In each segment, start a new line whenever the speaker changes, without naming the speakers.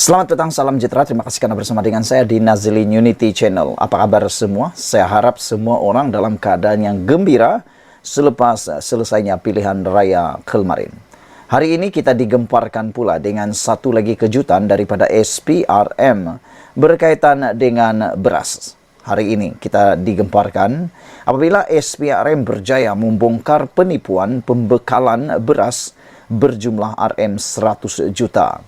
Selamat petang, salam sejahtera. Terima kasih karena bersama dengan saya di Nazilin Unity Channel. Apa kabar semua? Saya harap semua orang dalam keadaan yang gembira selepas selesainya pilihan raya kemarin. Hari ini kita digemparkan pula dengan satu lagi kejutan daripada SPRM berkaitan dengan beras. Hari ini kita digemparkan apabila SPRM berjaya membongkar penipuan pembekalan beras berjumlah RM 100 juta.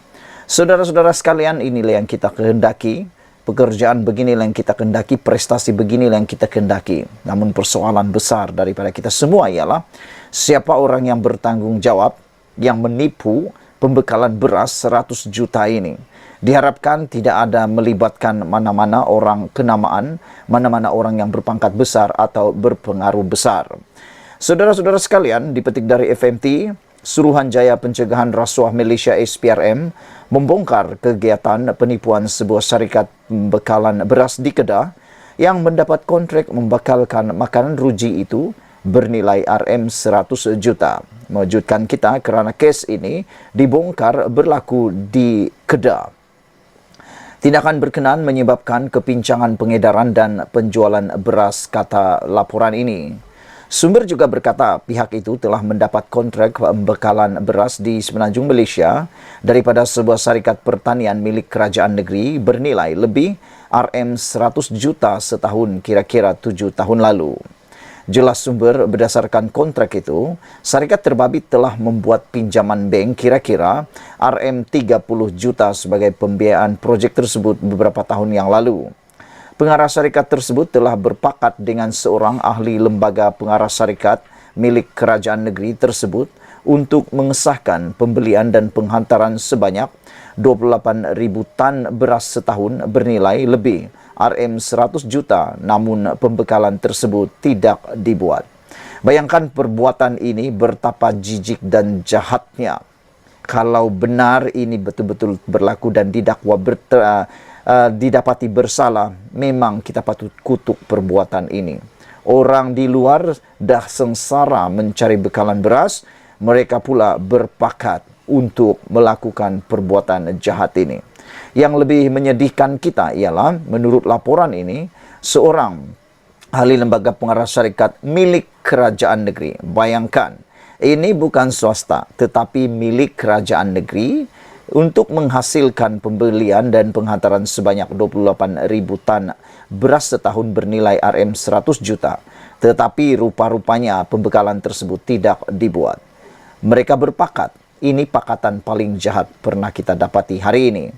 Saudara-saudara sekalian, inilah yang kita kehendaki. Pekerjaan beginilah yang kita kehendaki, prestasi beginilah yang kita kehendaki. Namun persoalan besar daripada kita semua ialah siapa orang yang bertanggung jawab yang menipu pembekalan beras 100 juta ini. Diharapkan tidak ada melibatkan mana-mana orang kenamaan, mana-mana orang yang berpangkat besar atau berpengaruh besar. Saudara-saudara sekalian, dipetik dari FMT, Suruhanjaya Pencegahan Rasuah Malaysia SPRM membongkar kegiatan penipuan sebuah syarikat pembekalan beras di Kedah yang mendapat kontrak membekalkan makanan ruji itu bernilai RM 100 juta. Mengejutkan kita kerana kes ini dibongkar berlaku di Kedah. Tindakan berkenaan menyebabkan kepincangan pengedaran dan penjualan beras, kata laporan ini. Sumber juga berkata pihak itu telah mendapat kontrak pembekalan beras di semenanjung Malaysia daripada sebuah syarikat pertanian milik kerajaan negeri bernilai lebih RM 100 juta setahun, kira-kira 7 tahun lalu. Jelas sumber berdasarkan kontrak itu, syarikat terbabit telah membuat pinjaman bank kira-kira RM 30 juta sebagai pembiayaan projek tersebut beberapa tahun yang lalu. Pengarah syarikat tersebut telah berpakat dengan seorang ahli lembaga pengarah syarikat milik kerajaan negeri tersebut untuk mengesahkan pembelian dan penghantaran sebanyak 28,000 tan beras setahun bernilai lebih RM 100 juta, namun pembekalan tersebut tidak dibuat. Bayangkan perbuatan ini betapa jijik dan jahatnya. Kalau benar ini betul-betul berlaku dan didakwa didapati bersalah, memang kita patut kutuk perbuatan ini. Orang di luar dah sengsara mencari bekalan beras, mereka pula berpakat untuk melakukan perbuatan jahat ini. Yang lebih menyedihkan kita ialah, menurut laporan ini, seorang ahli lembaga pengarah syarikat milik kerajaan negeri. Bayangkan, ini bukan swasta tetapi milik kerajaan negeri, untuk menghasilkan pembelian dan penghantaran sebanyak 28,000 tan beras setahun bernilai RM 100 juta. Tetapi rupa-rupanya pembekalan tersebut tidak dibuat. Mereka berpakat, ini pakatan paling jahat pernah kita dapati hari ini.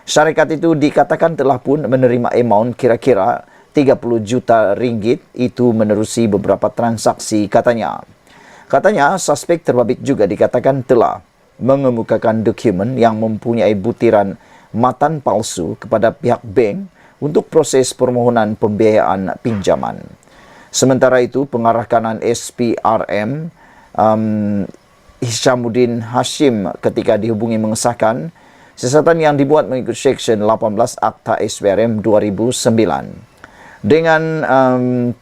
Syarikat itu dikatakan telah pun menerima amount kira-kira 30 juta ringgit itu menerusi beberapa transaksi katanya. Katanya suspek terbabit juga dikatakan telah mengemukakan dokumen yang mempunyai butiran matan palsu kepada pihak bank untuk proses permohonan pembiayaan pinjaman. Sementara itu, pengarah kanan SPRM Hishamuddin Hashim ketika dihubungi mengesahkan siasatan yang dibuat mengikut Seksyen 18 Akta SPRM 2009. Dengan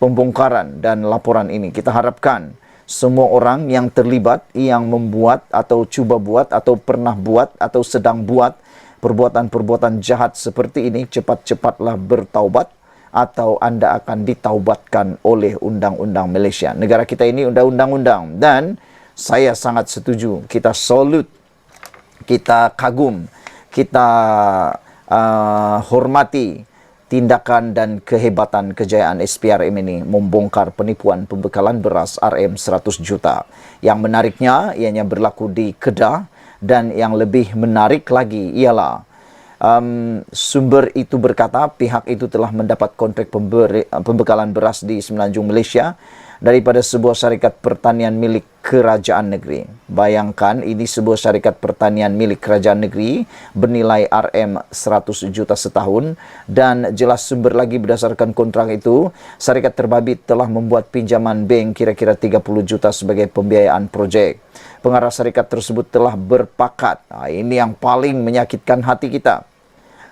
pembongkaran dan laporan ini, kita harapkan semua orang yang terlibat, yang membuat atau cuba buat atau pernah buat atau sedang buat perbuatan-perbuatan jahat seperti ini, cepat-cepatlah bertaubat atau anda akan ditaubatkan oleh undang-undang Malaysia. Negara kita ini undang-undang, dan saya sangat setuju, kita salute, kita kagum, kita hormati tindakan dan kehebatan kejayaan SPRM ini membongkar penipuan pembekalan beras RM 100 juta. Yang menariknya, ianya berlaku di Kedah, dan yang lebih menarik lagi ialah sumber itu berkata pihak itu telah mendapat kontrak pembekalan beras di semenanjung Malaysia daripada sebuah syarikat pertanian milik kerajaan negeri. Bayangkan, ini sebuah syarikat pertanian milik kerajaan negeri bernilai RM 100 juta setahun, dan jelas sumber lagi berdasarkan kontrak itu, syarikat terbabit telah membuat pinjaman bank kira-kira 30 juta sebagai pembiayaan projek. Pengarah syarikat tersebut telah berpakat, ini yang paling menyakitkan hati kita.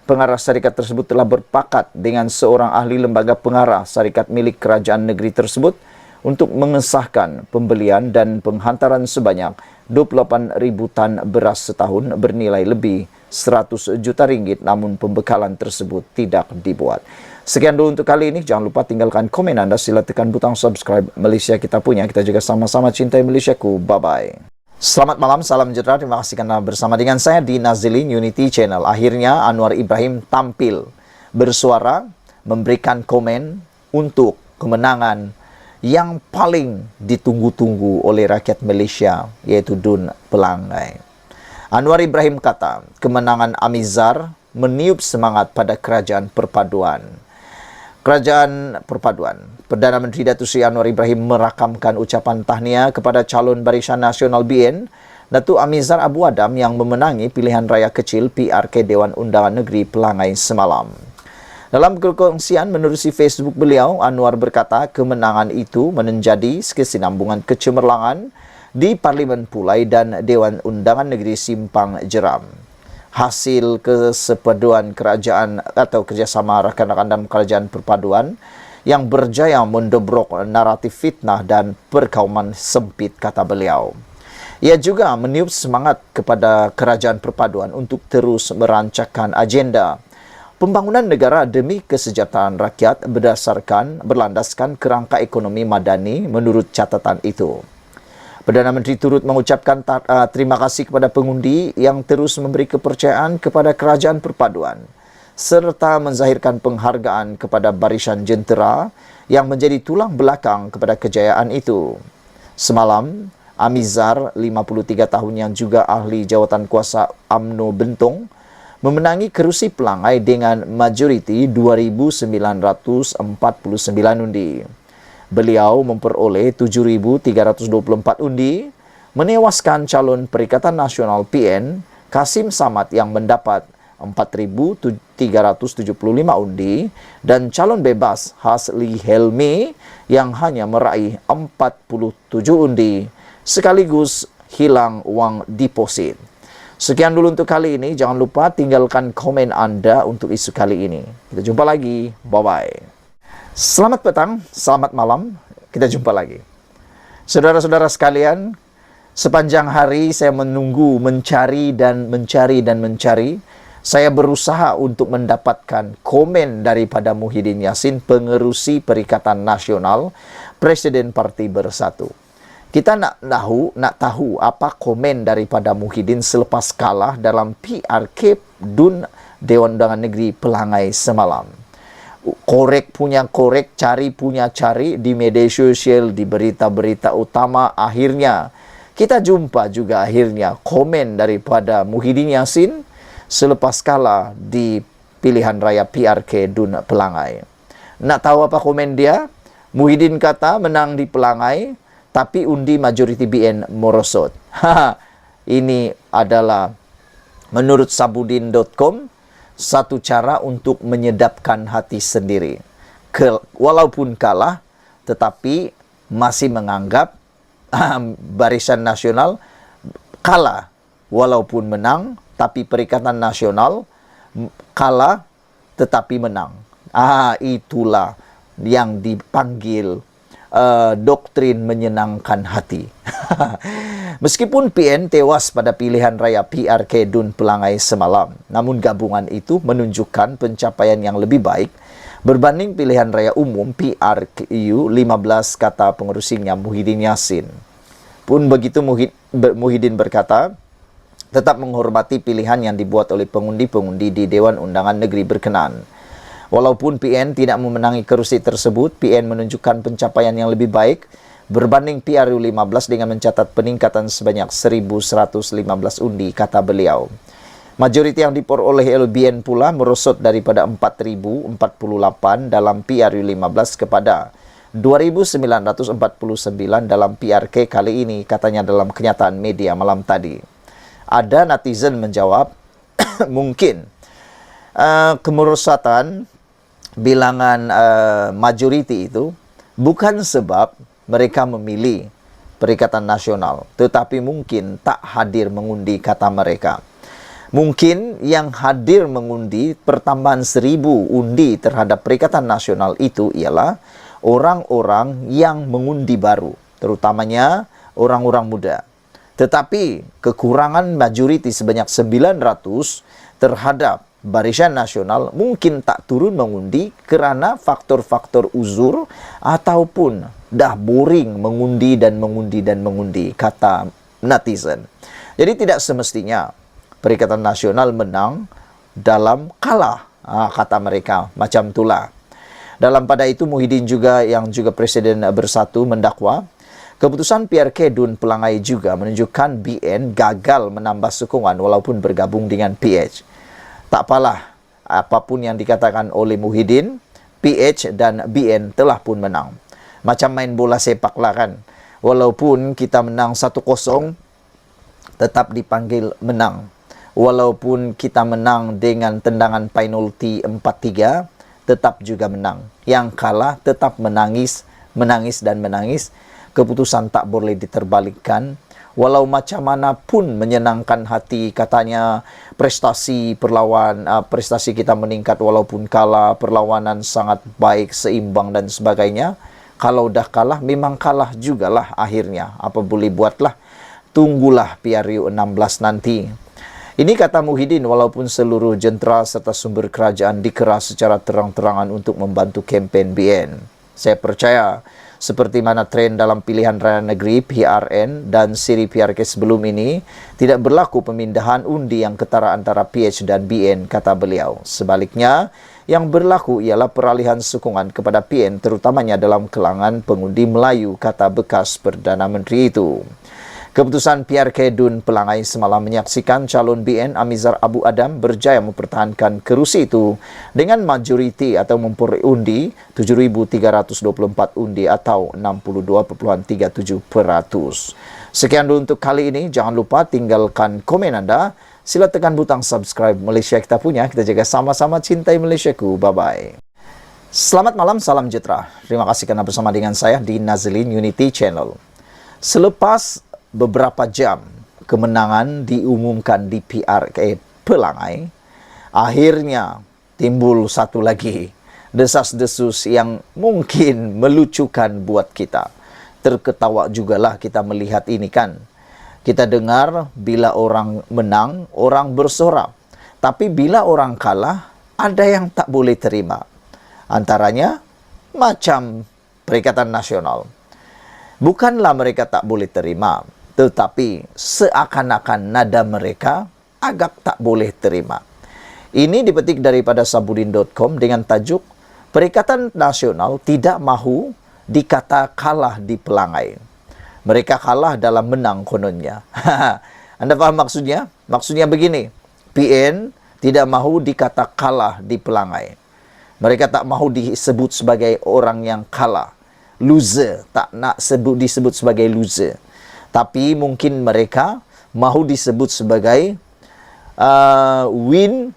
Pengarah syarikat tersebut telah berpakat dengan seorang ahli lembaga pengarah syarikat milik kerajaan negeri tersebut untuk mengesahkan pembelian dan penghantaran sebanyak 28,000 tan beras setahun bernilai lebih 100 juta ringgit, namun pembekalan tersebut tidak dibuat. Sekian dulu untuk kali ini. Jangan lupa tinggalkan komen Anda, sila tekan butang subscribe. Malaysia kita punya, kita juga sama-sama cintai Malaysiaku. Bye-bye. Selamat malam, salam sejahtera. Terima kasih karena bersama dengan saya di Nazilin Unity Channel. Akhirnya Anwar Ibrahim tampil bersuara, memberikan komen untuk kemenangan yang paling ditunggu-tunggu oleh rakyat Malaysia, yaitu DUN Pelangai. Anwar Ibrahim kata, kemenangan Amizar meniup semangat pada kerajaan perpaduan. Perdana Menteri Datuk Seri Anwar Ibrahim merakamkan ucapan tahniah kepada calon Barisan Nasional BN, Datuk Amizar Abu Adam yang memenangi pilihan raya kecil PRK Dewan Undangan Negeri Pelangai semalam. Dalam perkongsian menerusi Facebook beliau, Anwar berkata kemenangan itu menjadi kesinambungan kecemerlangan di Parlimen Pulai dan Dewan Undangan Negeri Simpang Jeram. Hasil kesepaduan kerajaan atau kerjasama rakan-rakan dalam kerajaan perpaduan yang berjaya mendobrok naratif fitnah dan perkauman sempit, kata beliau. Ia juga meniup semangat kepada kerajaan perpaduan untuk terus merancangkan agenda pembangunan negara demi kesejahteraan rakyat berlandaskan kerangka ekonomi madani menurut catatan itu. Perdana Menteri turut mengucapkan terima kasih kepada pengundi yang terus memberi kepercayaan kepada kerajaan perpaduan serta menzahirkan penghargaan kepada barisan jentera yang menjadi tulang belakang kepada kejayaan itu. Semalam, Amizar, 53 tahun yang juga ahli jawatan kuasa UMNO Bentong, memenangi kerusi Pelangai dengan majoriti 2,949 undi. Beliau memperoleh 7,324 undi, menewaskan calon Perikatan Nasional PN, Kasim Samad yang mendapat 4,375 undi, dan calon bebas Hasli Helmi yang hanya meraih 47 undi, sekaligus hilang uang deposit. Sekian dulu untuk kali ini. Jangan lupa tinggalkan komen Anda untuk isu kali ini. Kita jumpa lagi. Bye-bye. Selamat petang, selamat malam. Kita jumpa lagi. Saudara-saudara sekalian, sepanjang hari saya menunggu, mencari. Saya berusaha untuk mendapatkan komen daripada Muhyiddin Yassin, pengerusi Perikatan Nasional, Presiden Parti Bersatu. Kita nak tahu apa komen daripada Muhyiddin selepas kalah dalam PRK DUN Dewan Undangan Negeri Pelangai semalam. Korek punya korek, cari punya cari di media sosial, di berita-berita utama. Akhirnya kita jumpa juga komen daripada Muhyiddin Yassin selepas kalah di pilihan raya PRK DUN Pelangai. Nak tahu apa komen dia? Muhyiddin kata menang di Pelangai, tapi undi majoriti BN merosot. Ini adalah menurut sabudin.com satu cara untuk menyedapkan hati sendiri. Walaupun kalah, tetapi masih menganggap Barisan Nasional kalah. Walaupun menang, tapi Perikatan Nasional kalah tetapi menang. Itulah yang dipanggil doktrin menyenangkan hati. Meskipun PN tewas pada pilihan raya PRK DUN Pelangai semalam, namun gabungan itu menunjukkan pencapaian yang lebih baik berbanding pilihan raya umum PRKU 15, kata pengerusinya Muhyiddin Yassin. Pun begitu, Muhyiddin berkata, tetap menghormati pilihan yang dibuat oleh pengundi-pengundi di Dewan Undangan Negeri berkenan. Walaupun PN tidak memenangi kerusi tersebut, PN menunjukkan pencapaian yang lebih baik berbanding PRU 15 dengan mencatat peningkatan sebanyak 1,115 undi, kata beliau. Majoriti yang diperoleh LBN pula merosot daripada 4,048 dalam PRU 15 kepada 2,949 dalam PRK kali ini, katanya dalam kenyataan media malam tadi. Ada netizen menjawab, mungkin kemerosotan bilangan majoriti itu bukan sebab mereka memilih Perikatan Nasional, tetapi mungkin tak hadir mengundi, kata mereka. Mungkin yang hadir mengundi pertambahan 1,000 undi terhadap Perikatan Nasional itu ialah orang-orang yang mengundi baru, terutamanya orang-orang muda. Tetapi kekurangan majoriti sebanyak 900 terhadap Barisan Nasional mungkin tak turun mengundi kerana faktor-faktor uzur ataupun dah boring mengundi dan mengundi, kata netizen. Jadi tidak semestinya Perikatan Nasional menang dalam kalah, kata mereka. Macam itulah. Dalam pada itu Muhyiddin juga yang juga Presiden Bersatu mendakwa keputusan PRK Dun Pelangai juga menunjukkan BN gagal menambah sokongan walaupun bergabung dengan PH. Tak apalah, apapun yang dikatakan oleh Muhyiddin, PH dan BN telah pun menang. Macam main bola sepak lah kan. Walaupun kita menang 1-0, tetap dipanggil menang. Walaupun kita menang dengan tendangan penalti 4-3, tetap juga menang. Yang kalah tetap menangis dan menangis. Keputusan tak boleh diterbalikkan. Walau macam mana pun menyenangkan hati, katanya prestasi kita meningkat walaupun kalah, perlawanan sangat baik, seimbang dan sebagainya. Kalau dah kalah, memang kalah jugalah akhirnya. Apa boleh buatlah, tunggulah PRU 16 nanti. Ini kata Muhyiddin walaupun seluruh jentera serta sumber kerajaan dikeras secara terang-terangan untuk membantu kempen BN. Saya percaya seperti mana tren dalam pilihan raya negeri PRN dan siri PRK sebelum ini, tidak berlaku pemindahan undi yang ketara antara PH dan BN, kata beliau. Sebaliknya, yang berlaku ialah peralihan sokongan kepada PN terutamanya dalam kalangan pengundi Melayu, kata bekas Perdana Menteri itu. Keputusan PRK Dun Pelangai semalam menyaksikan calon BN Amizar Abu Adam berjaya mempertahankan kerusi itu dengan majoriti atau memperoleh undi 7,324 undi atau 62.37%. Sekian dulu untuk kali ini. Jangan lupa tinggalkan komen Anda. Sila tekan butang subscribe Malaysia Kita Punya. Kita jaga sama-sama cintai Malaysiaku. Bye-bye. Selamat malam, salam sejahtera. Terima kasih kerana bersama dengan saya di Nazlin Unity Channel. Selepas beberapa jam kemenangan diumumkan di PRK Pelangai, akhirnya timbul satu lagi desas-desus yang mungkin melucukan buat kita. Terketawa jugalah kita melihat ini kan. Kita dengar bila orang menang, orang bersorak. Tapi bila orang kalah, ada yang tak boleh terima. Antaranya, macam Perikatan Nasional. Bukanlah mereka tak boleh terima, tetapi seakan-akan nada mereka agak tak boleh terima. Ini dipetik daripada sabudin.com dengan tajuk Perikatan Nasional tidak mahu dikata kalah di Pelangai. Mereka kalah dalam menang kononnya. Anda faham maksudnya? Maksudnya begini, PN tidak mahu dikata kalah di Pelangai. Mereka tak mahu disebut sebagai orang yang kalah. Loser, tak nak disebut sebagai loser. Tapi mungkin mereka mahu disebut sebagai win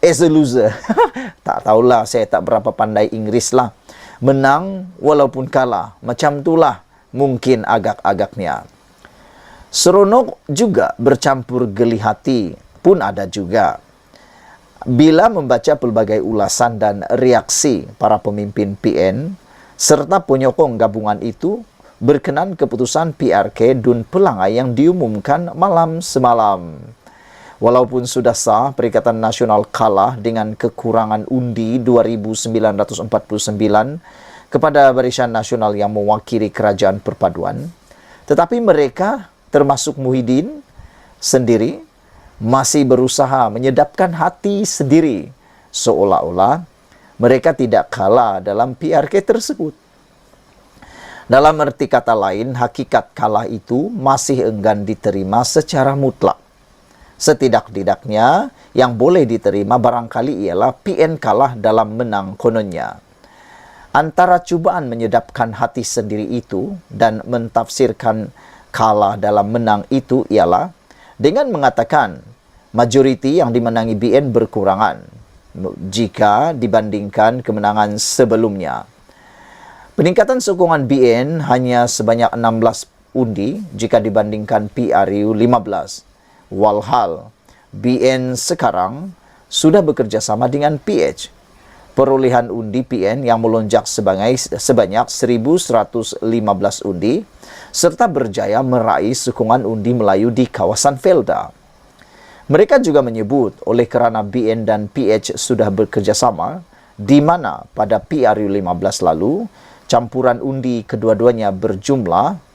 as a loser. Tak tahulah, saya tak berapa pandai Inggeris lah. Menang walaupun kalah. Macam itulah mungkin agak-agaknya. Seronok juga bercampur geli hati pun ada juga. Bila membaca pelbagai ulasan dan reaksi para pemimpin PN serta penyokong gabungan itu berkenan keputusan PRK Dun Pelangai yang diumumkan malam semalam. Walaupun sudah sah, Perikatan Nasional kalah dengan kekurangan undi 2,949 kepada Barisan Nasional yang mewakili Kerajaan Perpaduan, tetapi mereka, termasuk Muhyiddin sendiri, masih berusaha menyedapkan hati sendiri, seolah-olah mereka tidak kalah dalam PRK tersebut. Dalam arti kata lain, hakikat kalah itu masih enggan diterima secara mutlak. Setidak-tidaknya, yang boleh diterima barangkali ialah PN kalah dalam menang kononnya. Antara cubaan menyedapkan hati sendiri itu dan mentafsirkan kalah dalam menang itu ialah dengan mengatakan majoriti yang dimenangi BN berkurangan jika dibandingkan kemenangan sebelumnya. Peningkatan sokongan BN hanya sebanyak 16 undi jika dibandingkan PRU 15. Walhal, BN sekarang sudah bekerjasama dengan PH. Perolehan undi PN yang melonjak sebanyak 1,115 undi serta berjaya meraih sokongan undi Melayu di kawasan Felda. Mereka juga menyebut oleh kerana BN dan PH sudah bekerjasama, di mana pada PRU 15 lalu, campuran undi kedua-duanya berjumlah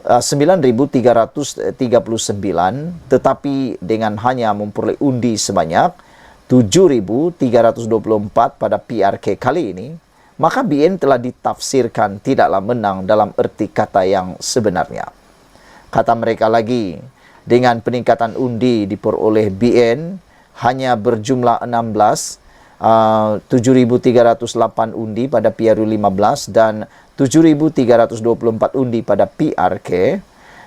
9,339, tetapi dengan hanya memperoleh undi sebanyak 7,324 pada PRK kali ini, maka BN telah ditafsirkan tidaklah menang dalam erti kata yang sebenarnya. Kata mereka lagi, dengan peningkatan undi diperoleh BN hanya berjumlah 16, 7,308 undi pada PRU 15 dan 7,324 undi pada PRK,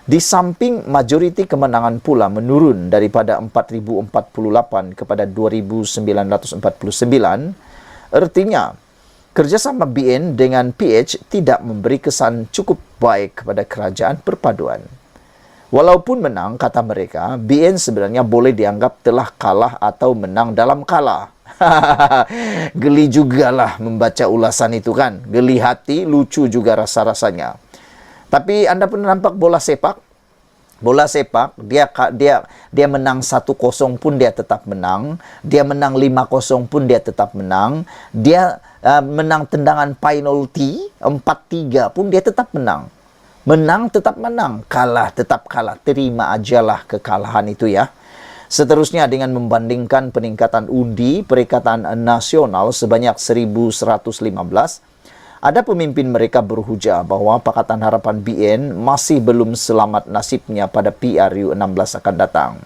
di samping majoriti kemenangan pula menurun daripada 4,048 kepada 2,949, artinya kerjasama BN dengan PH tidak memberi kesan cukup baik kepada kerajaan perpaduan. Walaupun menang, kata mereka, BN sebenarnya boleh dianggap telah kalah atau menang dalam kalah. Geli jugalah membaca ulasan itu kan. Geli hati, lucu juga rasa-rasanya. Tapi Anda pernah nampak bola sepak? Bola sepak, dia menang 1-0 pun dia tetap menang. Dia menang 5-0 pun dia tetap menang. Dia menang tendangan penalti 4-3 pun dia tetap menang. Menang tetap menang, kalah tetap kalah. Terima ajalah kekalahan itu ya. Seterusnya dengan membandingkan peningkatan undi Perikatan Nasional sebanyak 1,115, ada pemimpin mereka berhujah bahawa Pakatan Harapan BN masih belum selamat nasibnya pada PRU 16 akan datang.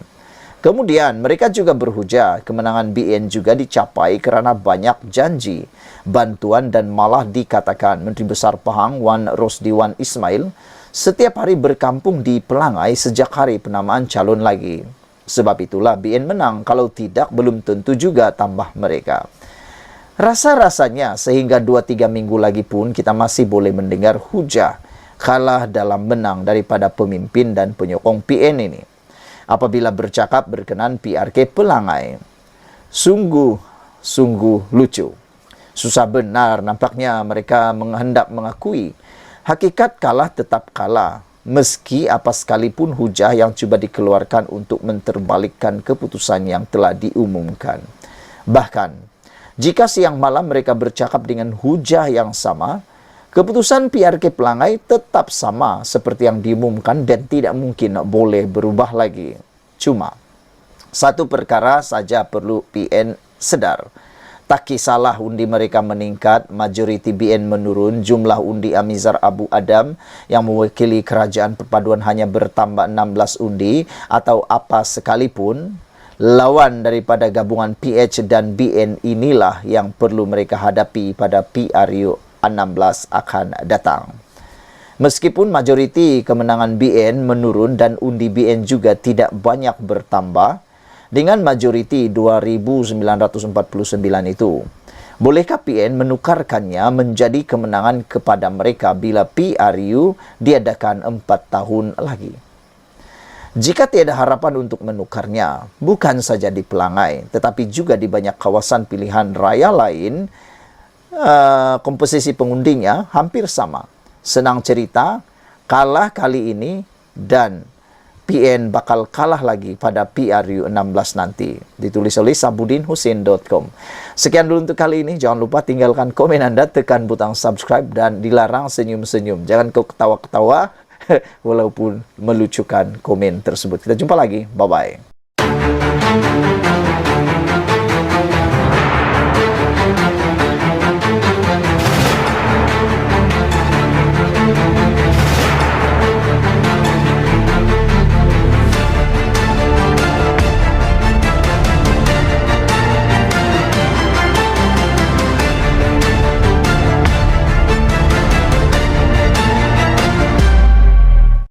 Kemudian mereka juga berhujah kemenangan BN juga dicapai kerana banyak janji, bantuan dan malah dikatakan Menteri Besar Pahang Wan Rosdiwan Ismail setiap hari berkampung di Pelangai sejak hari penamaan calon lagi. Sebab itulah BN menang, kalau tidak belum tentu juga tambah mereka. Rasa-rasanya sehingga 2-3 minggu lagi pun kita masih boleh mendengar hujah kalah dalam menang daripada pemimpin dan penyokong PN ini. Apabila bercakap berkenan PRK Pelangai, sungguh lucu. Susah benar nampaknya mereka hendak mengakui hakikat kalah tetap kalah, meski apa sekalipun hujah yang cuba dikeluarkan untuk menterbalikkan keputusan yang telah diumumkan. Bahkan, jika siang malam mereka bercakap dengan hujah yang sama, keputusan PRK Pelangai tetap sama seperti yang diumumkan dan tidak mungkin boleh berubah lagi. Cuma, satu perkara saja perlu PN sedar. Tak kisahlah undi mereka meningkat, majoriti BN menurun, jumlah undi Amizar Abu Adam yang mewakili kerajaan perpaduan hanya bertambah 16 undi atau apa sekalipun, lawan daripada gabungan PH dan BN inilah yang perlu mereka hadapi pada PRU 16 akan datang. Meskipun majoriti kemenangan BN menurun dan undi BN juga tidak banyak bertambah, dengan majoriti 2,949 itu, bolehkah PN menukarkannya menjadi kemenangan kepada mereka bila PRU diadakan 4 tahun lagi? Jika tiada harapan untuk menukarnya, bukan saja di Pelangai, tetapi juga di banyak kawasan pilihan raya lain, komposisi pengundinya hampir sama. Senang cerita, kalah kali ini dan PN bakal kalah lagi pada PRU 16 nanti. Ditulis oleh sabudinhusin.com. Sekian dulu untuk kali ini. Jangan lupa tinggalkan komen Anda, tekan butang subscribe dan dilarang senyum-senyum. Jangan kau ketawa-ketawa walaupun melucukan komen tersebut. Kita jumpa lagi. Bye-bye.